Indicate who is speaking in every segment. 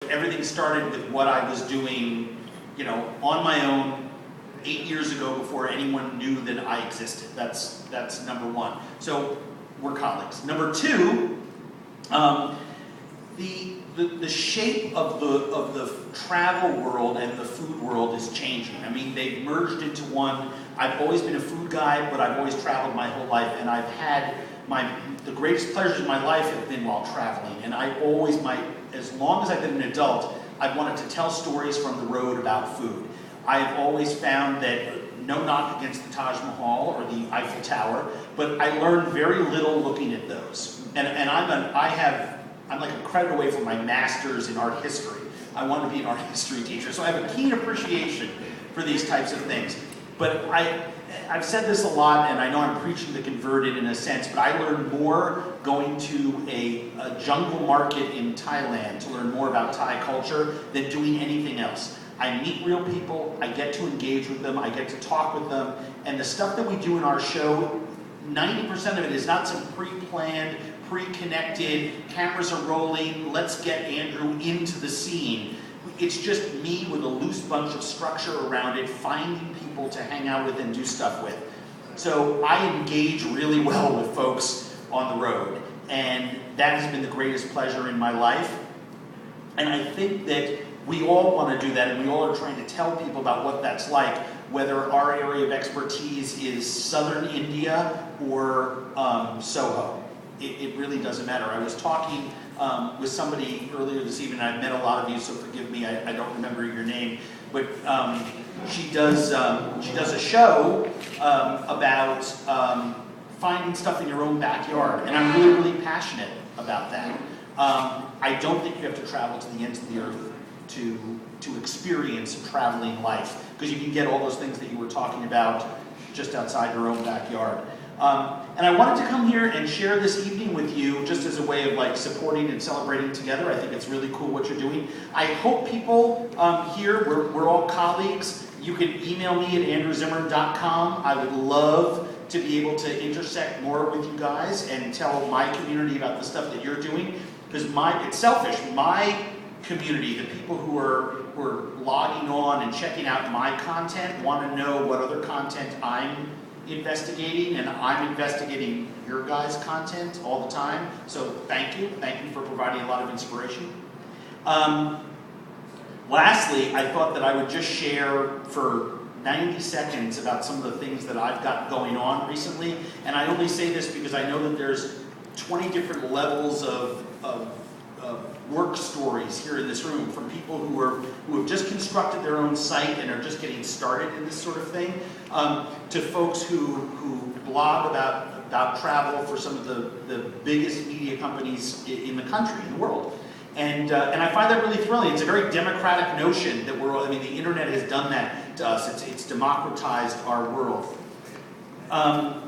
Speaker 1: everything started with what I was doing, you know, on my own 8 years ago before anyone knew that I existed. That's number one. So we're colleagues. Number two, the shape of the travel world and the food world is changing. I mean, they've merged into one. I've always been a food guy, but I've always traveled my whole life, and I've had the greatest pleasures of my life have been while traveling. And I always, as long as I've been an adult, I've wanted to tell stories from the road about food. I've always found that, no knock against the Taj Mahal or the Eiffel Tower, but I learned very little looking at those. And I'm like a credit away from my master's in art history. I want to be an art history teacher, so I have a keen appreciation for these types of things. But I've said this a lot, and I know I'm preaching the converted in a sense, but I learned more going to a jungle market in Thailand to learn more about Thai culture than doing anything else. I meet real people, I get to engage with them, I get to talk with them, and the stuff that we do in our show, 90% of it is not some pre-planned, pre-connected, cameras are rolling, let's get Andrew into the scene. It's just me with a loose bunch of structure around it, finding people to hang out with and do stuff with. So I engage really well with folks on the road, and that has been the greatest pleasure in my life. And I think that we all want to do that, and we all are trying to tell people about what that's like, whether our area of expertise is southern India or Soho. It really doesn't matter. I was talking with somebody earlier this evening. I've met a lot of you, so forgive me. I don't remember your name, but she does a show about finding stuff in your own backyard, and I'm really, really passionate about that. I don't think you have to travel to the ends of the earth to experience a traveling life, because you can get all those things that you were talking about just outside your own backyard. And I wanted to come here and share this evening with you just as a way of like supporting and celebrating together. I think it's really cool what you're doing. I hope people here, we're all colleagues. You can email me at andrewzimmern.com. I would love to be able to intersect more with you guys and tell my community about the stuff that you're doing, because it's selfish. My community, the people who are logging on and checking out my content, want to know what other content I'm investigating, and I'm investigating your guys' content all the time. So thank you for providing a lot of inspiration. Lastly, I thought that I would just share for 90 seconds about some of the things that I've got going on recently, and I only say this because I know that there's 20 different levels of work stories here in this room, from people who have just constructed their own site and are just getting started in this sort of thing, to folks who blog about travel for some of the biggest media companies in the country, in the world. And I find that really thrilling. It's a very democratic notion that the internet has done that to us. It's democratized our world. I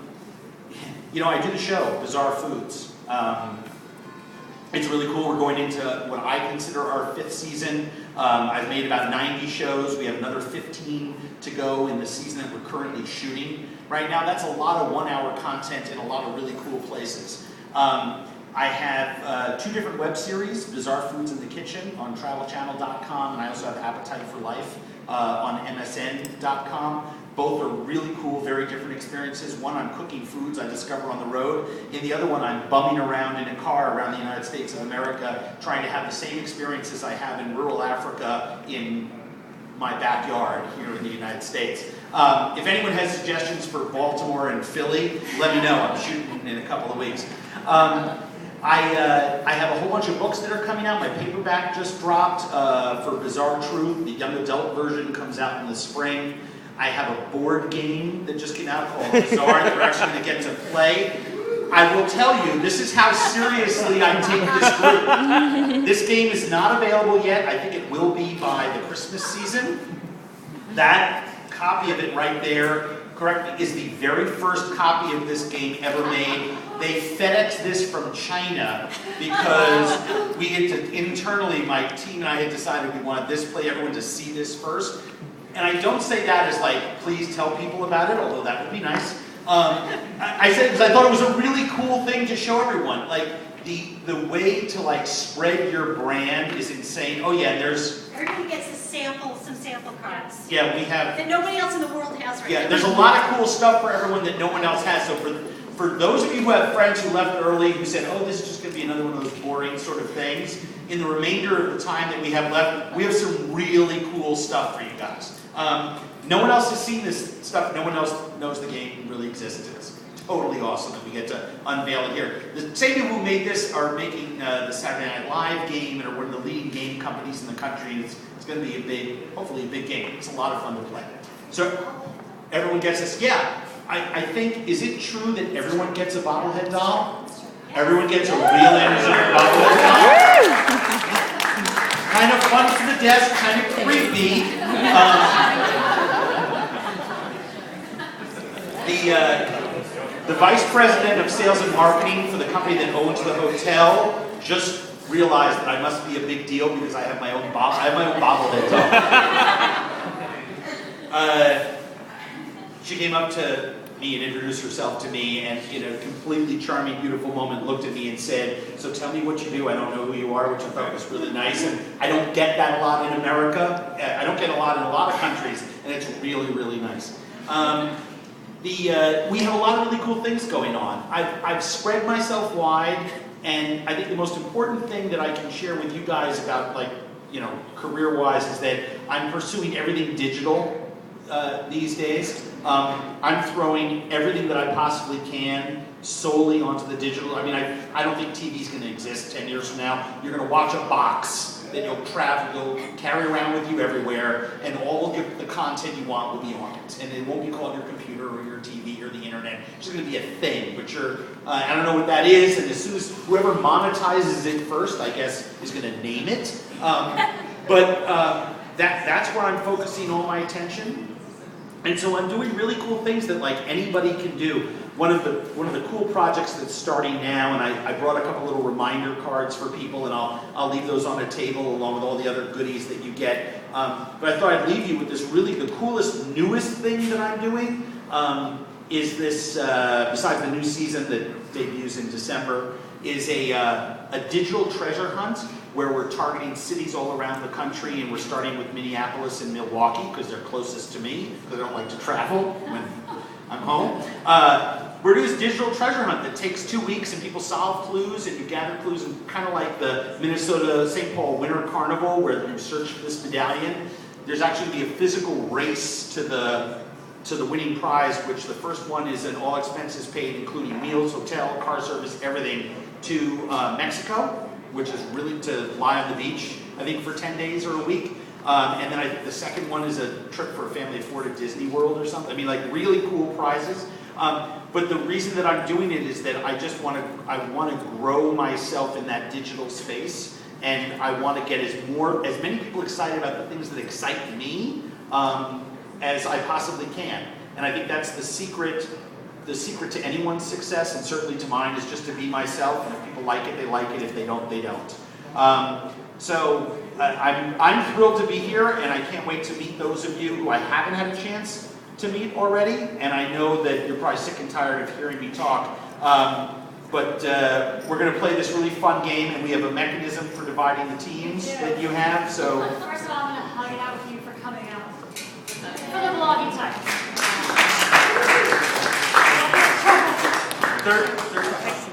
Speaker 1: do the show, Bizarre Foods. It's really cool. We're going into what I consider our 5th season. I've made about 90 shows. We have another 15 to go in the season that we're currently shooting right now. That's a lot of 1-hour content in a lot of really cool places. I have 2 different web series, Bizarre Foods in the Kitchen on travelchannel.com, and I also have Appetite for Life on msn.com. Both are really cool, very different experiences. One, I'm cooking foods I discover on the road. In the other one, I'm bumming around in a car around the United States of America, trying to have the same experiences I have in rural Africa in my backyard here in the United States. If anyone has suggestions for Baltimore and Philly, let me know. I'm shooting in a couple of weeks. I have a whole bunch of books that are coming out. My paperback just dropped for Bizarre Truth. The young adult version comes out in the spring. I have a board game that just came out called Bizarre that we're actually going to get to play. I will tell you, this is how seriously I take this group. This game is not available yet. I think it will be by the Christmas season. That copy of it right there, correct me, is the very first copy of this game ever made. They FedExed this from China because we had to, internally, my team and I had decided we wanted everyone to see this first. And I don't say that as like, please tell people about it, although that would be nice. I said it because I thought it was a really cool thing to show everyone. Like, the way to like spread your brand is insane. Oh yeah, there's...
Speaker 2: Everybody gets some sample cards.
Speaker 1: Yeah, we have...
Speaker 2: That nobody else in the world has right now.
Speaker 1: Yeah, there's a lot of cool stuff for everyone that no one else has. So for those of you who have friends who left early who said, oh, this is just going to be another one of those boring sort of things, in the remainder of the time that we have left, we have some really cool stuff for you guys. No one else has seen this stuff. No one else knows the game really exists. It's totally awesome that we get to unveil it here. The same people who made this are making the Saturday Night Live game and are one of the leading game companies in the country. And it's going to be a big, hopefully a big game. It's a lot of fun to play. So everyone gets this. Yeah, I think, is it true that everyone gets a bobblehead doll? Everyone gets a real Andrew Zimmern bobblehead doll? Kind of fun for the desk, kind of creepy. The vice president of sales and marketing for the company that owns the hotel just realized that I must be a big deal because I have my own bobblehead doll. She came up to me and introduced herself to me, and in a completely charming, beautiful moment, looked at me and said, "So tell me what you do. I don't know who you are," which I thought was really nice. And I don't get that a lot in America. I don't get a lot in a lot of countries, and it's really, really nice. We have a lot of really cool things going on. I've spread myself wide, and I think the most important thing that I can share with you guys about, like, career-wise, is that I'm pursuing everything digital these days. I'm throwing everything that I possibly can solely onto the digital. I mean, I don't think TV's going to exist 10 years from now. You're going to watch a box that you'll carry around with you everywhere, and all of the content you want will be on it. And it won't be called your computer or your TV or the internet. It's just going to be a thing, but I don't know what that is, and as soon as whoever monetizes it first, I guess, is going to name it. That's where I'm focusing all my attention. And so I'm doing really cool things that like anybody can do. One of the cool projects that's starting now, and I brought a couple little reminder cards for people, and I'll leave those on a table along with all the other goodies that you get. But I thought I'd leave you with this the coolest, newest thing that I'm doing is this, besides the new season that debuts in December, is a digital treasure hunt where we're targeting cities all around the country, and we're starting with Minneapolis and Milwaukee because they're closest to me, because I don't like to travel when I'm home. We're doing this digital treasure hunt that takes 2 weeks, and people solve clues, and you gather clues, and kind of like the Minnesota St. Paul Winter Carnival where you search for this medallion. There's actually going to be a physical race to the winning prize, which the first one is an all expenses paid, including meals, hotel, car service, everything, to Mexico, which is really to lie on the beach, I think, for 10 days or a week. And then I think the second one is a trip for a family of 4 to Disney World or something. I mean, like really cool prizes. But the reason that I'm doing it is that I want to grow myself in that digital space, and I want to get as many people excited about the things that excite me as I possibly can. And I think that's the secret to anyone's success, and certainly to mine, is just to be myself. And if people like it, they like it. If they don't, they don't. So I'm thrilled to be here, and I can't wait to meet those of you who I haven't had a chance to meet already. And I know that you're probably sick and tired of hearing me talk. But we're going to play this really fun game, and we have a mechanism for dividing the teams that you have. So
Speaker 3: first of all, I'm going to hug it out with you for coming out for the vlogging time.
Speaker 1: Third.